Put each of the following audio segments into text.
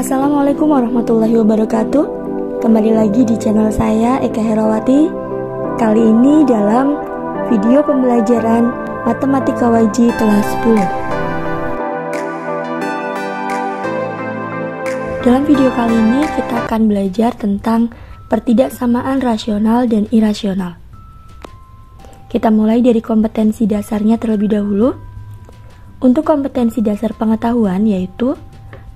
Assalamualaikum warahmatullahi wabarakatuh. Kembali lagi di channel saya, Eka Herawati. Kali ini dalam video pembelajaran Matematika Wajib kelas 10. Dalam video kali ini kita akan belajar tentang pertidaksamaan rasional dan irasional. Kita mulai dari kompetensi dasarnya terlebih dahulu. Untuk kompetensi dasar pengetahuan yaitu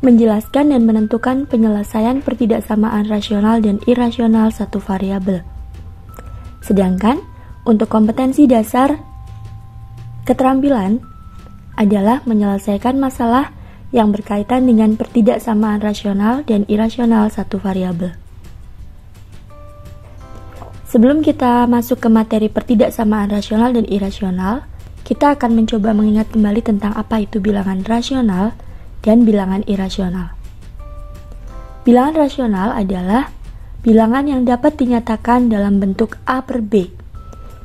menjelaskan dan menentukan penyelesaian pertidaksamaan rasional dan irasional satu variabel. Sedangkan untuk kompetensi dasar keterampilan adalah menyelesaikan masalah yang berkaitan dengan pertidaksamaan rasional dan irasional satu variabel. Sebelum kita masuk ke materi pertidaksamaan rasional dan irasional, kita akan mencoba mengingat kembali tentang apa itu bilangan rasional dan bilangan irasional. Bilangan rasional adalah bilangan yang dapat dinyatakan dalam bentuk A per B,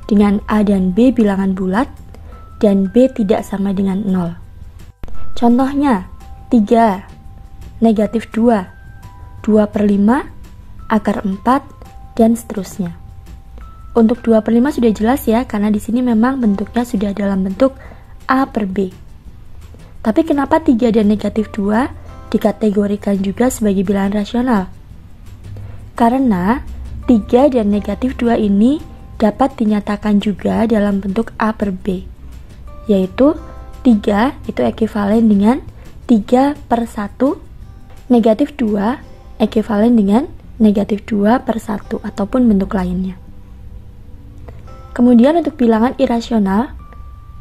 dengan A dan B bilangan bulat, dan B tidak sama dengan 0. Contohnya, 3, negatif 2, 2 per 5, akar 4, dan seterusnya. Untuk 2 per 5 sudah jelas ya, karena di sini memang bentuknya sudah dalam bentuk A per B. Tapi kenapa 3 dan negatif 2 dikategorikan juga sebagai bilangan rasional? Karena 3 dan negatif 2 ini dapat dinyatakan juga dalam bentuk A per B, yaitu 3 itu ekivalen dengan 3 per 1, negatif 2 ekivalen dengan negatif 2 per 1 ataupun bentuk lainnya. Kemudian untuk bilangan irasional,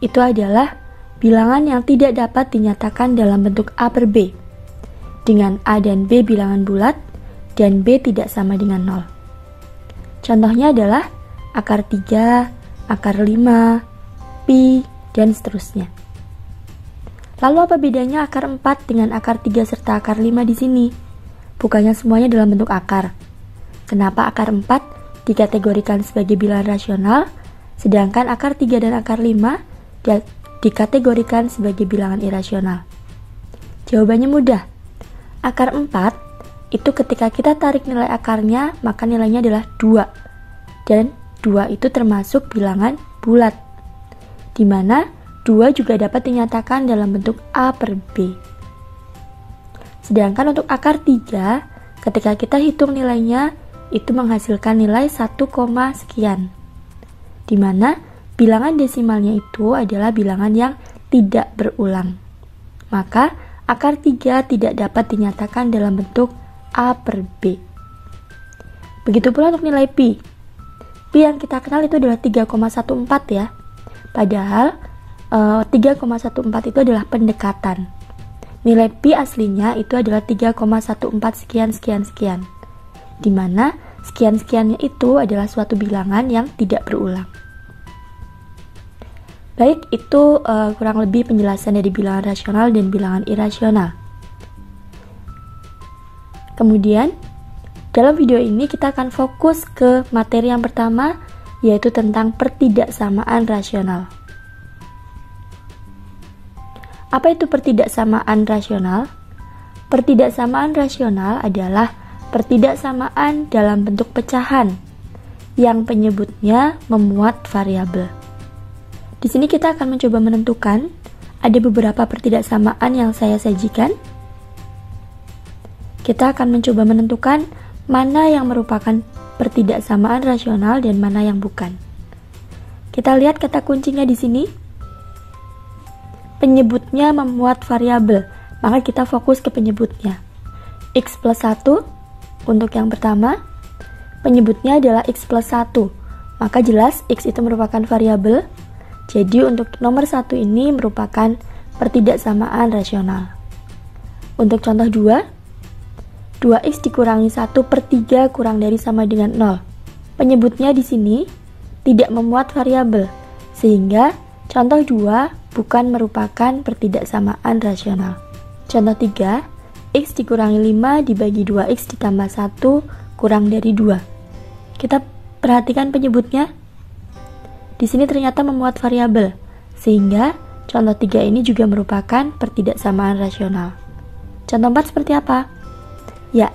itu adalah bilangan yang tidak dapat dinyatakan dalam bentuk A per B, dengan A dan B bilangan bulat, dan B tidak sama dengan 0. Contohnya adalah akar 3, akar 5, pi, dan seterusnya. Lalu apa bedanya akar 4 dengan akar 3 serta akar 5 di sini? Bukannya semuanya dalam bentuk akar. Kenapa akar 4 dikategorikan sebagai bilangan rasional, sedangkan akar 3 dan akar 5 dikategorikan sebagai bilangan irasional? Jawabannya mudah. Akar 4 itu ketika kita tarik nilai akarnya, maka nilainya adalah 2. Dan 2 itu termasuk bilangan bulat, di mana 2 juga dapat dinyatakan dalam bentuk A per B. Sedangkan untuk akar 3, ketika kita hitung nilainya, itu menghasilkan nilai 1, sekian, di mana bilangan desimalnya itu adalah bilangan yang tidak berulang. Maka akar 3 tidak dapat dinyatakan dalam bentuk A per B. Begitu pula untuk nilai pi. Pi yang kita kenal itu adalah 3,14 ya. Padahal 3,14 itu adalah pendekatan. Nilai pi aslinya itu adalah 3,14 sekian, di mana sekian-sekiannya itu adalah suatu bilangan yang tidak berulang. Baik, itu kurang lebih penjelasan dari bilangan rasional dan bilangan irasional. Kemudian, dalam video ini kita akan fokus ke materi yang pertama, yaitu tentang pertidaksamaan rasional. Apa itu pertidaksamaan rasional? Pertidaksamaan rasional adalah pertidaksamaan dalam bentuk pecahan, yang penyebutnya memuat variabel. Di sini kita akan mencoba menentukan ada beberapa pertidaksamaan yang saya sajikan. Kita akan mencoba menentukan mana yang merupakan pertidaksamaan rasional dan mana yang bukan. Kita lihat kata kuncinya di sini. Penyebutnya memuat variabel, maka kita fokus ke penyebutnya. X plus 1 untuk yang pertama, penyebutnya adalah X plus 1, maka jelas X itu merupakan variabel. Jadi untuk nomor 1 ini merupakan pertidaksamaan rasional. Untuk contoh 2, 2x dikurangi 1 per 3 kurang dari sama dengan 0. Penyebutnya di sini tidak memuat variabel, sehingga contoh 2 bukan merupakan pertidaksamaan rasional. Contoh 3, x dikurangi 5 dibagi 2x ditambah 1 kurang dari 2. Kita perhatikan penyebutnya. Di sini ternyata memuat variabel, sehingga contoh 3 ini juga merupakan pertidaksamaan rasional. Contoh 4 seperti apa? Ya,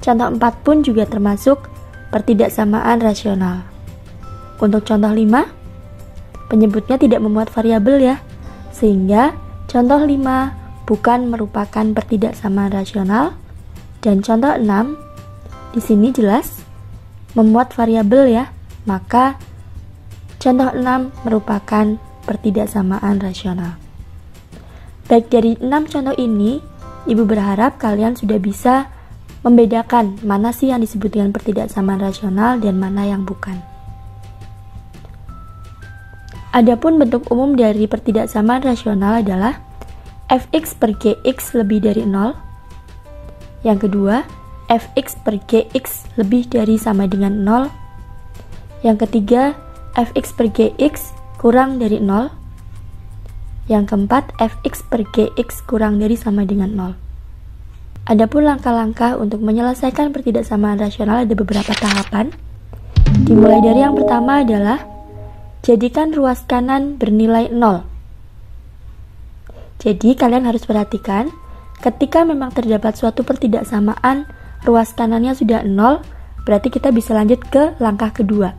contoh 4 pun juga termasuk pertidaksamaan rasional. Untuk contoh 5, penyebutnya tidak memuat variabel ya, sehingga contoh 5 bukan merupakan pertidaksamaan rasional. Dan contoh 6, di sini jelas memuat variabel ya, maka contoh 6 merupakan pertidaksamaan rasional. Baik, dari 6 contoh ini, Ibu berharap kalian sudah bisa membedakan mana sih yang disebut dengan pertidaksamaan rasional dan mana yang bukan. Adapun bentuk umum dari pertidaksamaan rasional adalah fx per gx lebih dari 0. Yang kedua, fx per gx lebih dari sama dengan 0. Yang ketiga, fx per gx kurang dari 0. Yang keempat, fx per gx kurang dari sama dengan 0. Adapun langkah-langkah untuk menyelesaikan pertidaksamaan rasional ada beberapa tahapan. Dimulai dari yang pertama adalah jadikan ruas kanan bernilai 0. Jadi kalian harus perhatikan, ketika memang terdapat suatu pertidaksamaan ruas kanannya sudah 0, berarti kita bisa lanjut ke langkah kedua.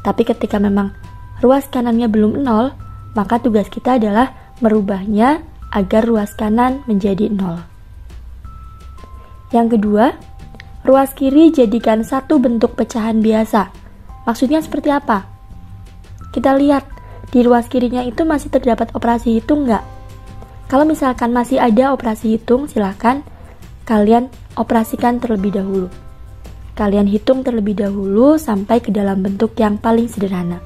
Tapi ketika memang ruas kanannya belum 0, maka tugas kita adalah merubahnya agar ruas kanan menjadi 0. Yang kedua, ruas kiri jadikan satu bentuk pecahan biasa. Maksudnya seperti apa? Kita lihat, di ruas kirinya itu masih terdapat operasi hitung nggak? Kalau misalkan masih ada operasi hitung, silakan kalian operasikan terlebih dahulu. Kalian hitung terlebih dahulu sampai ke dalam bentuk yang paling sederhana.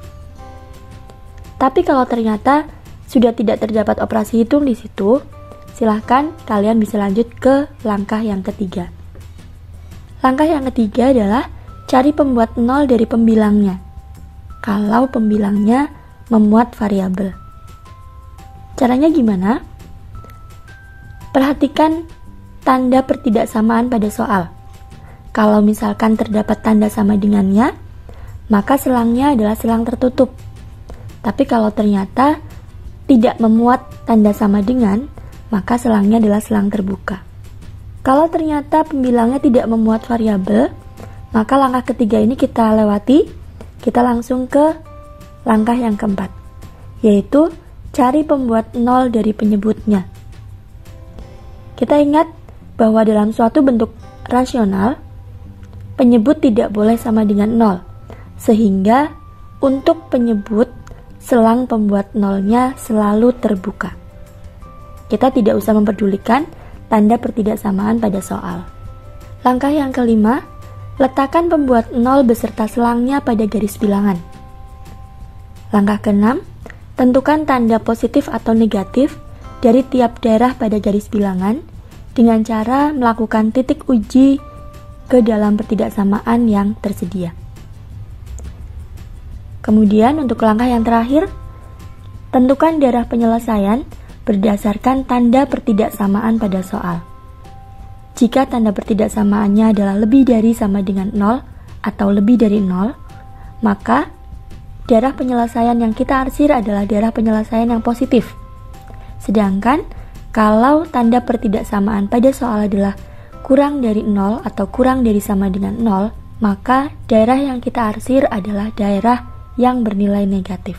Tapi kalau ternyata sudah tidak terdapat operasi hitung di situ, silahkan kalian bisa lanjut ke langkah yang ketiga. Langkah yang ketiga adalah cari pembuat 0 dari pembilangnya. Kalau pembilangnya memuat variabel. Caranya gimana? Perhatikan tanda pertidaksamaan pada soal. Kalau misalkan terdapat tanda sama dengannya, maka selangnya adalah selang tertutup. Tapi kalau ternyata tidak memuat tanda sama dengan, maka selangnya adalah selang terbuka. Kalau ternyata pembilangnya tidak memuat variabel, maka langkah ketiga ini kita lewati, kita langsung ke langkah yang keempat, yaitu cari pembuat 0 dari penyebutnya. Kita ingat bahwa dalam suatu bentuk rasional, penyebut tidak boleh sama dengan 0, sehingga untuk penyebut, selang pembuat 0-nya selalu terbuka. Kita tidak usah memperdulikan tanda pertidaksamaan pada soal. Langkah yang kelima, letakkan pembuat 0 beserta selangnya pada garis bilangan. Langkah keenam, tentukan tanda positif atau negatif dari tiap daerah pada garis bilangan dengan cara melakukan titik uji ke dalam pertidaksamaan yang tersedia. Kemudian untuk langkah yang terakhir, tentukan daerah penyelesaian berdasarkan tanda pertidaksamaan pada soal. Jika tanda pertidaksamaannya adalah lebih dari sama dengan 0 atau lebih dari 0, maka daerah penyelesaian yang kita arsir adalah daerah penyelesaian yang positif. Sedangkan kalau tanda pertidaksamaan pada soal adalah kurang dari 0 atau kurang dari sama dengan 0, maka daerah yang kita arsir adalah daerah yang bernilai negatif.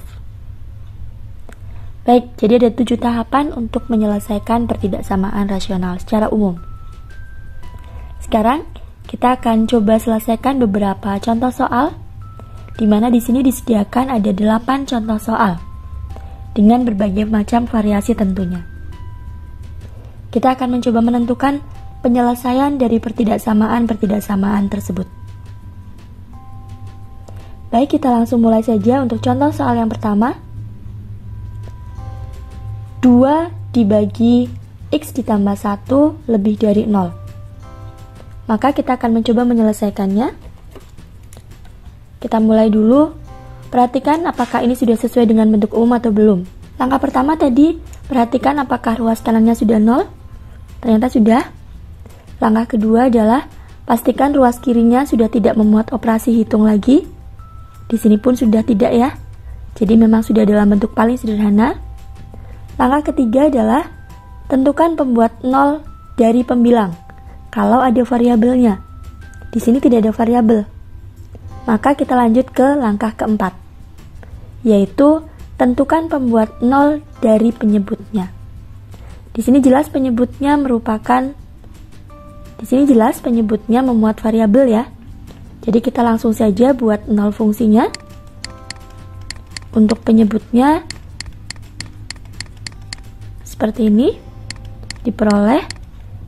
Baik, jadi ada 7 tahapan untuk menyelesaikan pertidaksamaan rasional secara umum. Sekarang kita akan coba selesaikan beberapa contoh soal, di mana di sini disediakan ada 8 contoh soal dengan berbagai macam variasi tentunya. Kita akan mencoba menentukan penyelesaian dari pertidaksamaan tersebut. Baik, kita langsung mulai saja untuk contoh soal yang pertama. 2 dibagi X ditambah 1 lebih dari 0. Maka kita akan mencoba menyelesaikannya. Kita mulai dulu. Perhatikan apakah ini sudah sesuai dengan bentuk umum atau belum. Langkah pertama tadi, perhatikan apakah ruas kanannya sudah 0. Ternyata sudah. Langkah kedua adalah pastikan ruas kirinya sudah tidak memuat operasi hitung lagi. Di sini pun sudah tidak ya. Jadi memang sudah dalam bentuk paling sederhana. Langkah ketiga adalah tentukan pembuat 0 dari pembilang. kalau ada variabelnya. Di sini tidak ada variabel. Maka kita lanjut ke langkah keempat, yaitu tentukan pembuat 0 dari penyebutnya. Di sini jelas penyebutnya memuat variabel ya. Jadi kita langsung saja buat 0 fungsinya. Untuk penyebutnya seperti ini, diperoleh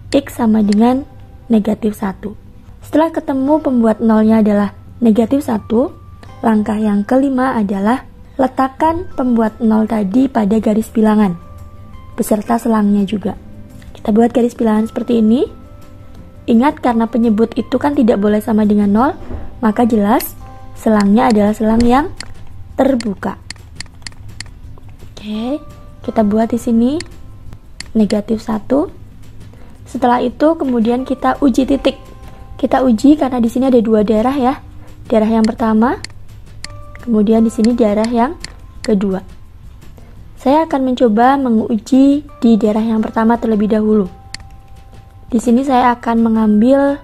X sama dengan negatif 1. Setelah ketemu pembuat nolnya adalah negatif 1, langkah yang kelima adalah letakkan pembuat 0 tadi pada garis bilangan, beserta selangnya juga. Kita buat garis bilangan seperti ini. Ingat, karena penyebut itu kan tidak boleh sama dengan 0, maka jelas selangnya adalah selang yang terbuka. Oke, kita buat di sini negatif 1. Setelah itu kemudian kita uji titik. Kita uji karena di sini ada dua daerah ya. Daerah yang pertama, kemudian di sini daerah yang kedua. Saya akan mencoba menguji di daerah yang pertama terlebih dahulu. Di sini saya akan mengambil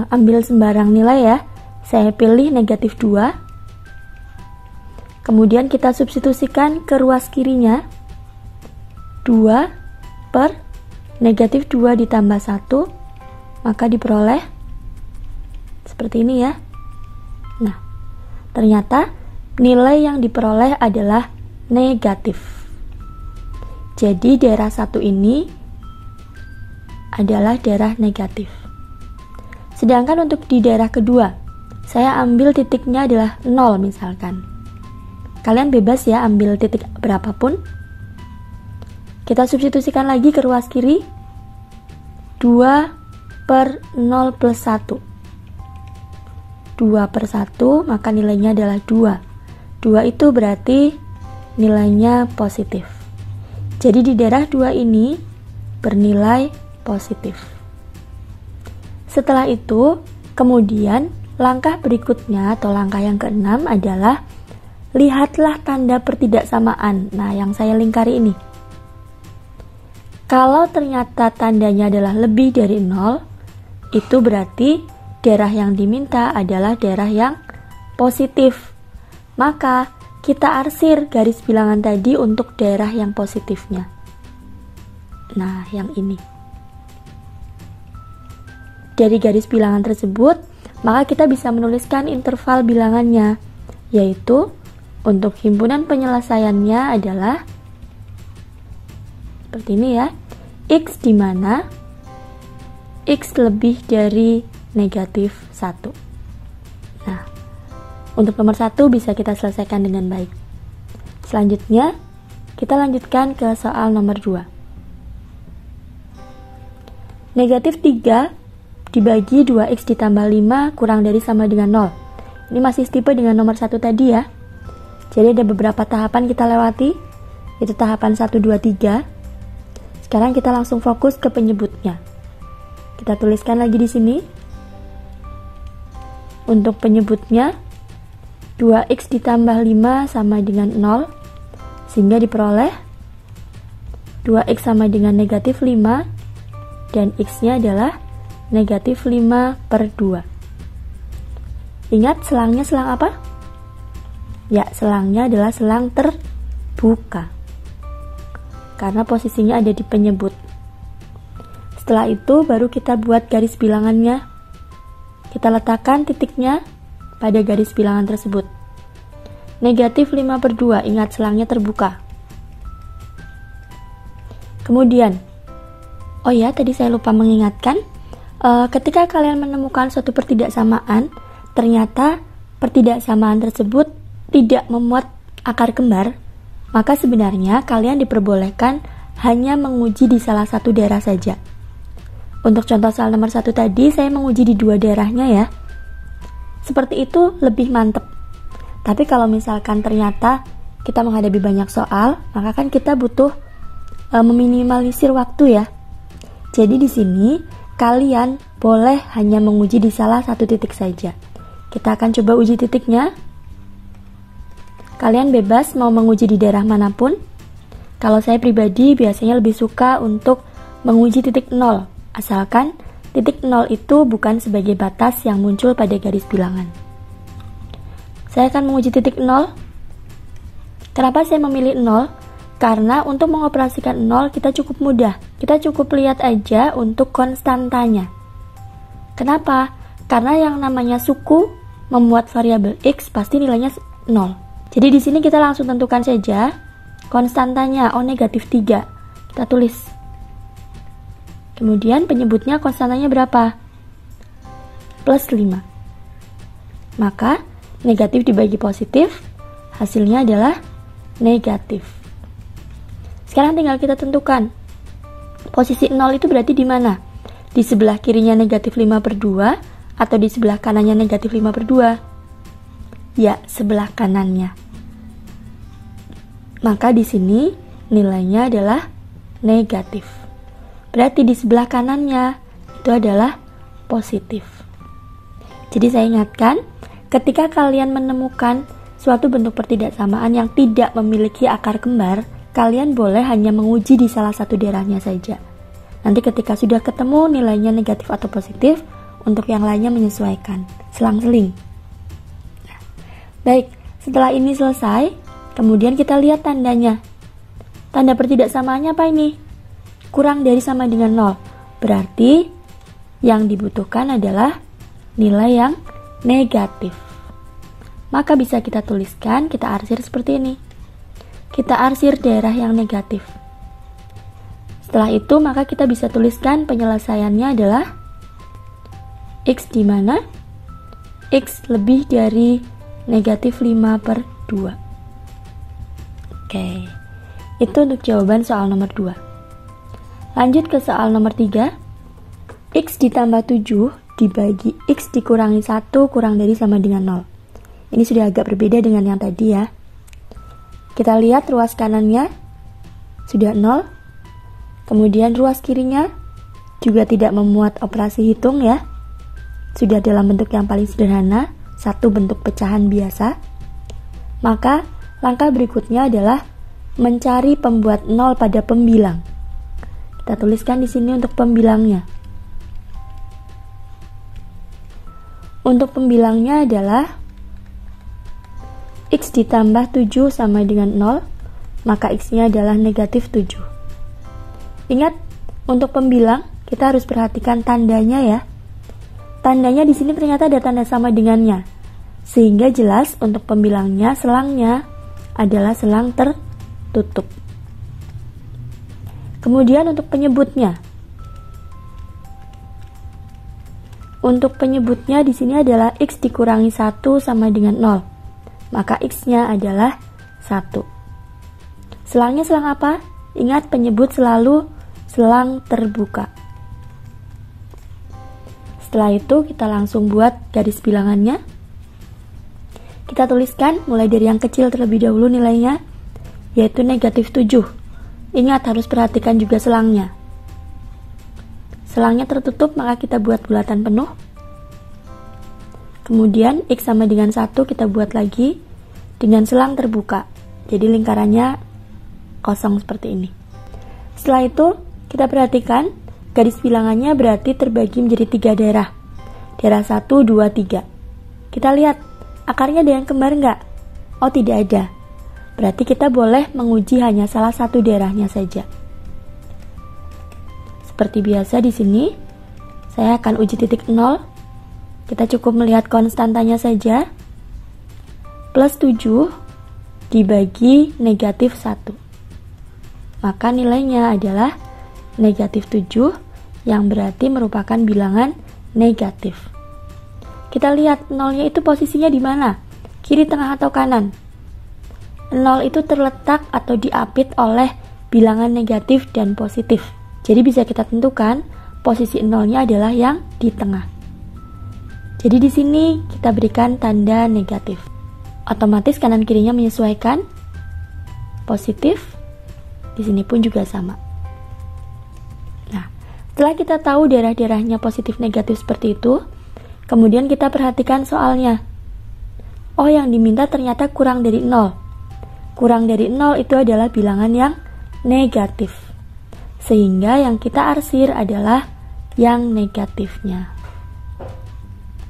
ambil sembarang nilai ya. Saya pilih negatif 2. Kemudian kita substitusikan ke ruas kirinya. 2 per negatif 2 ditambah 1, maka diperoleh seperti ini ya. Nah, ternyata nilai yang diperoleh adalah negatif. Jadi daerah 1 ini adalah daerah negatif. Sedangkan untuk di daerah kedua, saya ambil titiknya adalah 0 misalkan. Kalian bebas ya ambil titik berapapun. Kita substitusikan lagi ke ruas kiri. 2 per 0 plus 1. 2 per 1, maka nilainya adalah 2. 2 itu berarti nilainya positif. Jadi di daerah 2 ini bernilai positif. Setelah itu, kemudian langkah berikutnya atau langkah yang keenam adalah lihatlah tanda pertidaksamaan. Nah, yang saya lingkari ini. Kalau ternyata tandanya adalah lebih dari 0, itu berarti daerah yang diminta adalah daerah yang positif. Maka kita arsir garis bilangan tadi untuk daerah yang positifnya. Nah, yang ini. Dari garis bilangan tersebut, maka kita bisa menuliskan interval bilangannya, yaitu untuk himpunan penyelesaiannya adalah seperti ini ya, X di mana X lebih dari negatif 1. Nah, untuk nomor 1 bisa kita selesaikan dengan baik. Selanjutnya, kita lanjutkan ke soal nomor 2. Negatif 3 dibagi 2X ditambah 5 kurang dari sama dengan 0. Ini masih setipe dengan nomor 1 tadi ya. Jadi ada beberapa tahapan kita lewati, itu tahapan 1, 2, 3. Sekarang kita langsung fokus ke penyebutnya. Kita tuliskan lagi di sini. Untuk penyebutnya, 2X ditambah 5 sama dengan 0, sehingga diperoleh 2X sama dengan negatif 5, dan X-nya adalah negatif 5 per 2. Ingat selangnya selang apa? Ya, selangnya adalah selang terbuka. Karena posisinya ada di penyebut. Setelah itu baru kita buat garis bilangannya. Kita letakkan titiknya pada garis bilangan tersebut. Negatif 5 per 2, ingat selangnya terbuka. Kemudian, oh ya tadi saya lupa mengingatkan, ketika kalian menemukan suatu pertidaksamaan, ternyata pertidaksamaan tersebut tidak memuat akar kembar, maka sebenarnya kalian diperbolehkan hanya menguji di salah satu daerah saja. Untuk contoh soal nomor 1 tadi, saya menguji di 2 daerahnya ya. Seperti itu lebih mantep. Tapi kalau misalkan ternyata kita menghadapi banyak soal, maka kan kita butuh meminimalisir waktu ya. Jadi di sini kalian boleh hanya menguji di salah satu titik saja. Kita akan coba uji titiknya. Kalian bebas mau menguji di daerah manapun. Kalau saya pribadi biasanya lebih suka untuk menguji titik 0, asalkan titik 0 itu bukan sebagai batas yang muncul pada garis bilangan. Saya akan menguji titik 0. Kenapa saya memilih 0? Karena untuk mengoperasikan 0 kita cukup mudah. Kita cukup lihat aja untuk konstantanya. Kenapa? Karena yang namanya suku memuat variabel X pasti nilainya 0. Jadi di sini kita langsung tentukan saja konstantanya, negatif 3. Kita tulis. Kemudian penyebutnya konstantanya berapa? Plus 5. Maka negatif dibagi positif, hasilnya adalah negatif. Sekarang tinggal kita tentukan. Posisi 0 itu berarti di mana? Di sebelah kirinya negatif 5/2 atau di sebelah kanannya negatif 5/2? Ya, sebelah kanannya. Maka di sini nilainya adalah negatif. Berarti di sebelah kanannya itu adalah positif. Jadi saya ingatkan, ketika kalian menemukan suatu bentuk pertidaksamaan yang tidak memiliki akar kembar, kalian boleh hanya menguji di salah satu daerahnya saja. Nanti ketika sudah ketemu nilainya negatif atau positif, untuk yang lainnya menyesuaikan, selang-seling. Nah, baik, setelah ini selesai, kemudian kita lihat tandanya. Tanda pertidaksamaannya apa ini? Kurang dari sama dengan 0. Berarti yang dibutuhkan adalah nilai yang negatif. Maka bisa kita tuliskan, kita arsir seperti ini. Kita arsir daerah yang negatif. Setelah itu, maka kita bisa tuliskan penyelesaiannya adalah X di mana X lebih dari negatif 5/2. Oke, itu untuk jawaban soal nomor 2. Lanjut ke soal nomor 3. X ditambah 7 dibagi X dikurangi 1 kurang dari sama dengan 0. Ini sudah agak berbeda dengan yang tadi ya. Kita lihat ruas kanannya sudah 0. Kemudian ruas kirinya juga tidak memuat operasi hitung ya. Sudah dalam bentuk yang paling sederhana, satu bentuk pecahan biasa. Maka langkah berikutnya adalah mencari pembuat 0 pada pembilang. Kita tuliskan di sini untuk pembilangnya. Untuk pembilangnya adalah X ditambah 7 sama dengan 0, maka X-nya adalah negatif 7. Ingat, untuk pembilang kita harus perhatikan tandanya ya. Tandanya di sini ternyata ada tanda sama dengannya, sehingga jelas untuk pembilangnya selangnya adalah selang tertutup. Kemudian untuk penyebutnya. Untuk penyebutnya di sini adalah X dikurangi 1 sama dengan 0. Maka X-nya adalah 1. Selangnya selang apa? Ingat, penyebut selalu selang terbuka. Setelah itu kita langsung buat garis bilangannya. Kita tuliskan mulai dari yang kecil terlebih dahulu nilainya, yaitu negatif 7. Ingat, harus perhatikan juga selangnya. Selangnya tertutup, maka kita buat bulatan penuh. Kemudian X sama dengan 1 kita buat lagi dengan selang terbuka. Jadi lingkarannya kosong seperti ini. Setelah itu kita perhatikan garis bilangannya berarti terbagi menjadi 3 daerah. Daerah 1, 2, 3. Kita lihat akarnya ada yang kembar enggak? Oh, tidak ada. Berarti kita boleh menguji hanya salah satu daerahnya saja. Seperti biasa di sini, saya akan uji titik 0. Kita cukup melihat konstantanya saja. Plus 7 dibagi negatif 1. Maka nilainya adalah negatif 7, yang berarti merupakan bilangan negatif. Kita lihat 0-nya itu posisinya di mana? Kiri, tengah, atau kanan? 0 itu terletak atau diapit oleh bilangan negatif dan positif. Jadi bisa kita tentukan posisi 0-nya adalah yang di tengah. Jadi di sini kita berikan tanda negatif. Otomatis kanan kirinya menyesuaikan. Positif. Di sini pun juga sama. Nah, setelah kita tahu daerah-daerahnya positif negatif seperti itu, kemudian kita perhatikan soalnya. Oh, yang diminta ternyata kurang dari 0. Kurang dari 0 itu adalah bilangan yang negatif. Sehingga yang kita arsir adalah yang negatifnya.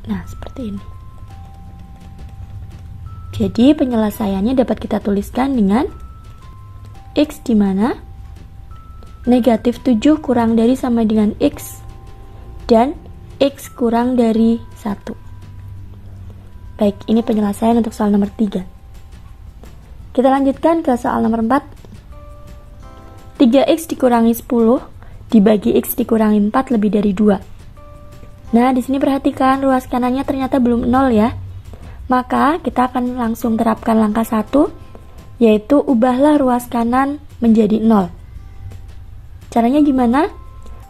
Nah, seperti ini. Jadi penyelesaiannya dapat kita tuliskan dengan X di mana negatif 7 kurang dari sama dengan X dan X kurang dari 1. Baik, ini penyelesaian untuk soal nomor 3. Kita lanjutkan ke soal nomor 4. 3X dikurangi 10 dibagi X dikurangi 4 lebih dari 2. Nah, di sini perhatikan ruas kanannya ternyata belum 0 ya. Maka kita akan langsung terapkan langkah 1, yaitu ubahlah ruas kanan menjadi 0. Caranya gimana?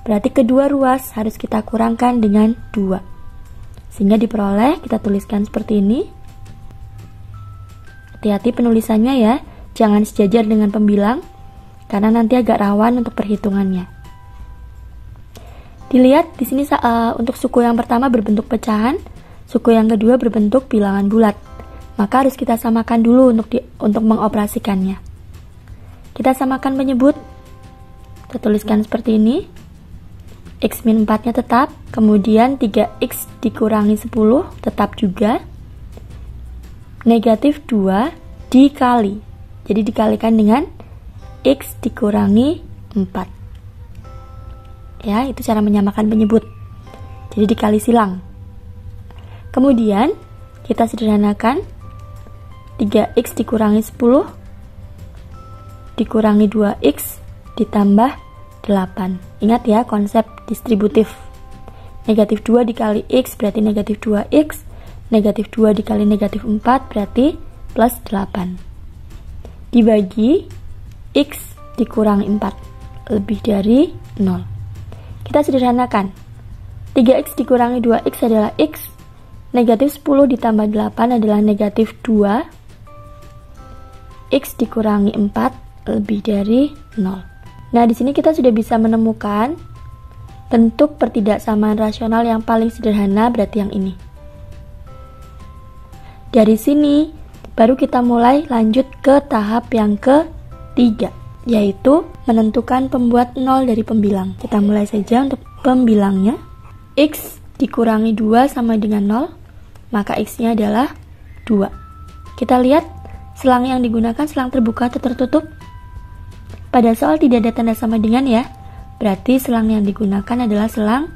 Berarti kedua ruas harus kita kurangkan dengan 2. Sehingga diperoleh, kita tuliskan seperti ini. Hati-hati penulisannya ya, jangan sejajar dengan pembilang, karena nanti agak rawan untuk perhitungannya. Dilihat di sini untuk suku yang pertama berbentuk pecahan, suku yang kedua berbentuk bilangan bulat. Maka harus kita samakan dulu untuk mengoperasikannya. Kita samakan penyebut. Kita tuliskan seperti ini. X min 4-nya tetap, kemudian 3X dikurangi 10 tetap juga. Negatif 2 dikali. Jadi dikalikan dengan X dikurangi 4. Ya, itu cara menyamakan penyebut. Jadi dikali silang. Kemudian kita sederhanakan 3X dikurangi 10 dikurangi 2X ditambah 8. Ingat ya konsep distributif. Negatif 2 dikali X berarti negatif 2X, negatif 2 dikali negatif 4 berarti plus 8. Dibagi X dikurangi 4 lebih dari 0. Kita sederhanakan. 3X dikurangi 2X adalah X. Negatif 10 ditambah 8 adalah negatif 2. X dikurangi 4 lebih dari 0. Nah, di sini kita sudah bisa menemukan bentuk pertidaksamaan rasional yang paling sederhana, berarti yang ini. Dari sini, baru kita mulai lanjut ke tahap yang ketiga, yaitu menentukan pembuat 0 dari pembilang. Kita mulai saja untuk pembilangnya. X dikurangi 2 sama dengan 0. Maka X-nya adalah 2. Kita lihat selang yang digunakan selang terbuka atau tertutup. Pada soal tidak ada tanda sama dengan ya. Berarti selang yang digunakan adalah selang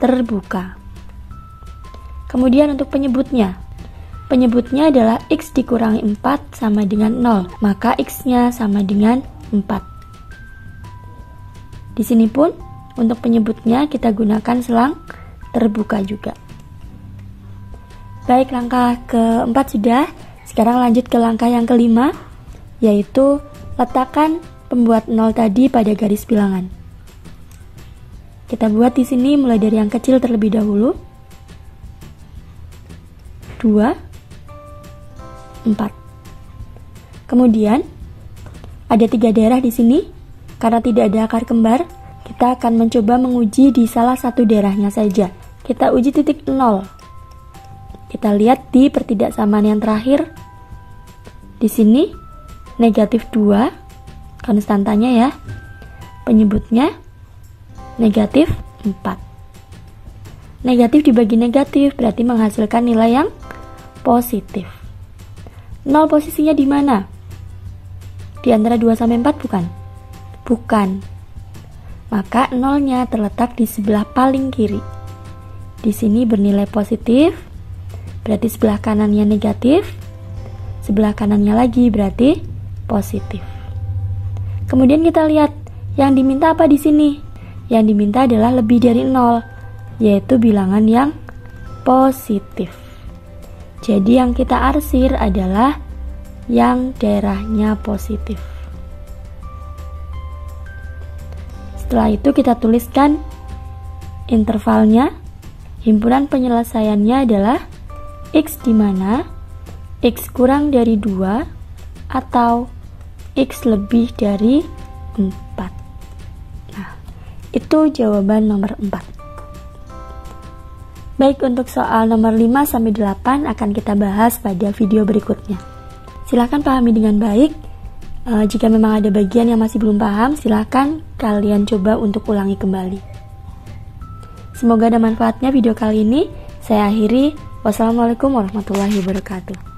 terbuka. Kemudian untuk penyebutnya. Penyebutnya adalah X dikurangi 4 sama dengan 0. Maka X-nya sama dengan 4. Di sini pun untuk penyebutnya kita gunakan selang terbuka juga. Baik, langkah keempat sudah. Sekarang lanjut ke langkah yang kelima, yaitu letakkan pembuat 0 tadi pada garis bilangan. Kita buat di sini mulai dari yang kecil terlebih dahulu. 2, 4. Kemudian ada 3 daerah di sini. Karena tidak ada akar kembar, kita akan mencoba menguji di salah satu daerahnya saja. Kita uji titik 0. Kita lihat di pertidaksamaan yang terakhir. Di sini negatif 2 konstantanya ya. Penyebutnya negatif 4. Negatif dibagi negatif berarti menghasilkan nilai yang positif. 0 posisinya di mana? Di antara 2 sampai 4 bukan? Bukan. Maka 0-nya terletak di sebelah paling kiri. Di sini bernilai positif. Berarti sebelah kanannya negatif, sebelah kanannya lagi berarti positif. Kemudian kita lihat yang diminta apa di sini? Yang diminta adalah lebih dari 0, yaitu bilangan yang positif. Jadi yang kita arsir adalah yang daerahnya positif. Setelah itu kita tuliskan intervalnya. Himpunan penyelesaiannya adalah X di mana X kurang dari 2 atau X lebih dari 4. Nah, itu jawaban nomor 4. Baik, untuk soal nomor 5-8 akan kita bahas pada video berikutnya. Silahkan pahami dengan baik. Jika memang ada bagian yang masih belum paham, silahkan kalian coba untuk ulangi kembali. Semoga ada manfaatnya video kali ini. Saya akhiri. Wassalamualaikum warahmatullahi wabarakatuh.